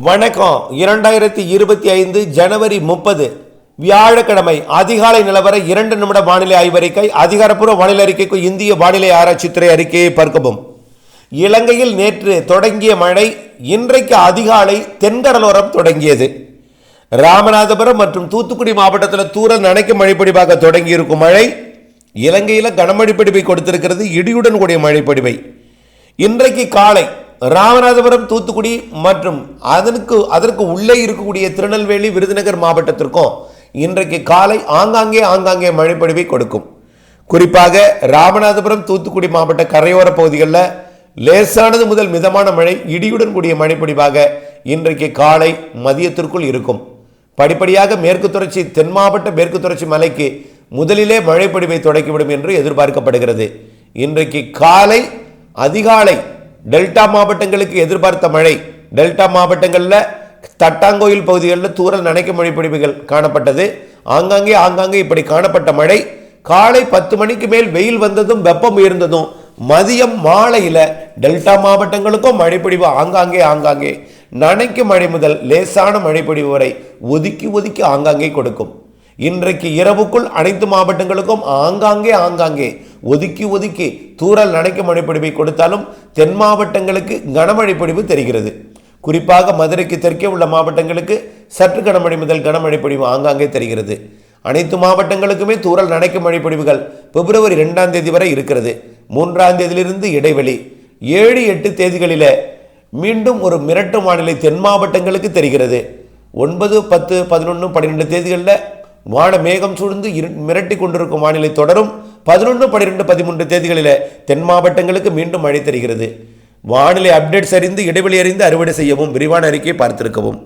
வணக்கம். 2025 ஜனவரி 30 வியாழக்கிழமை அதிகாலை நிலவர 2 நிமிட வானிலை ஆய்வறிக்கை. அதிகாரப்பூர்வ வானிலை அறிக்கைக்கு இந்திய வானிலை ஆராய்ச்சித்துறை அறிக்கையை பார்க்கவும். இலங்கையில் நேற்று தொடங்கிய மழை இன்றைக்கு அதிகாலை தென்கடலோரம் தொடங்கியது. ராமநாதபுரம் மற்றும் தூத்துக்குடி மாவட்டத்தில் தூரல் நனைக்கும் மழைப்பொழிவாக தொடங்கி இருக்கும் மழை இலங்கையில் கனமழை பொழிவை கொடுத்திருக்கிறது. இடியுடன் கூடிய மழைப்பொழிவை இன்றைக்கு காலை ராமநாதபுரம் தூத்துக்குடி மற்றும் அதற்கு உள்ளே இருக்கக்கூடிய திருநெல்வேலி விருதுநகர் மாவட்டத்திற்கும் இன்றைக்கு காலை ஆங்காங்கே மழைப்பொழிவை கொடுக்கும். குறிப்பாக ராமநாதபுரம் தூத்துக்குடி மாவட்ட கரையோர பகுதிகளில் லேசானது முதல் மிதமான மழை இடியுடன் கூடிய மழைப்பொழிவாக இன்றைக்கு காலை மதியத்திற்குள் இருக்கும். படிப்படியாக மேற்கு தொடர்ச்சி தென் மாவட்ட மேற்கு தொடர்ச்சி மலைக்கு முதலிலே மழைப்பொழிவை தொடக்கிவிடும் என்று எதிர்பார்க்கப்படுகிறது. இன்றைக்கு காலை அதிகாலை டெல்டா மாவட்டங்களுக்கு எதிர்பார்த்த மழை, டெல்டா மாவட்டங்களில் தட்டாங்கோயில் பகுதிகளில் தூரல் நனைக்கும் மழைப்பொழிவுகள் காணப்பட்டது. ஆங்காங்கே இப்படி காணப்பட்ட மழை காலை 10 மணிக்கு மேல் வெயில் வந்ததும் வெப்பம் உயர்ந்ததும் மதியம் மாலையில் டெல்டா மாவட்டங்களுக்கும் மழைப்பொழிவு ஆங்காங்கே நனைக்கும் மழை முதல் லேசான மழைப்பொழிவு வரை ஒதுக்கி ஆங்காங்கே கொடுக்கும். இன்றைக்கு இரவுக்குள் அனைத்து மாவட்டங்களுக்கும் ஆங்காங்கே ஒதுக்கி தூரல் நனைக்கும் மழைப்பொழிவை கொடுத்தாலும் தென் மாவட்டங்களுக்கு கனமழை பொழிவு தெரிகிறது. குறிப்பாக மதுரைக்கு தெற்கே உள்ள மாவட்டங்களுக்கு சற்று கனமழை முதல் கனமழை பொழிவு ஆங்காங்கே தெரிகிறது. அனைத்து மாவட்டங்களுக்குமே தூரல் நனைக்கும் மழைப்பொழிவுகள் பிப்ரவரி 2ஆம் தேதி வரை இருக்கிறது. 3ஆம் தேதியிலிருந்து இடைவெளி 7, 8 தேதிகளில் மீண்டும் ஒரு மிரட்டு வானிலை தென் மாவட்டங்களுக்கு தெரிகிறது. 9, 10, 11, 12 தேதிகளில் வான மேகம் சூழ்ந்து மிரட்டி கொண்டிருக்கும் வானிலை தொடரும். 11, 12, 13 தேதிகளில் தென் மாவட்டங்களுக்கு மீண்டும் மழை தெரிகிறது. வானிலை அப்டேட்ஸ் அறிந்து இடைவெளி அறிந்து அறுவடை செய்யவும். விரிவான அறிக்கையை பார்த்திருக்கவும்.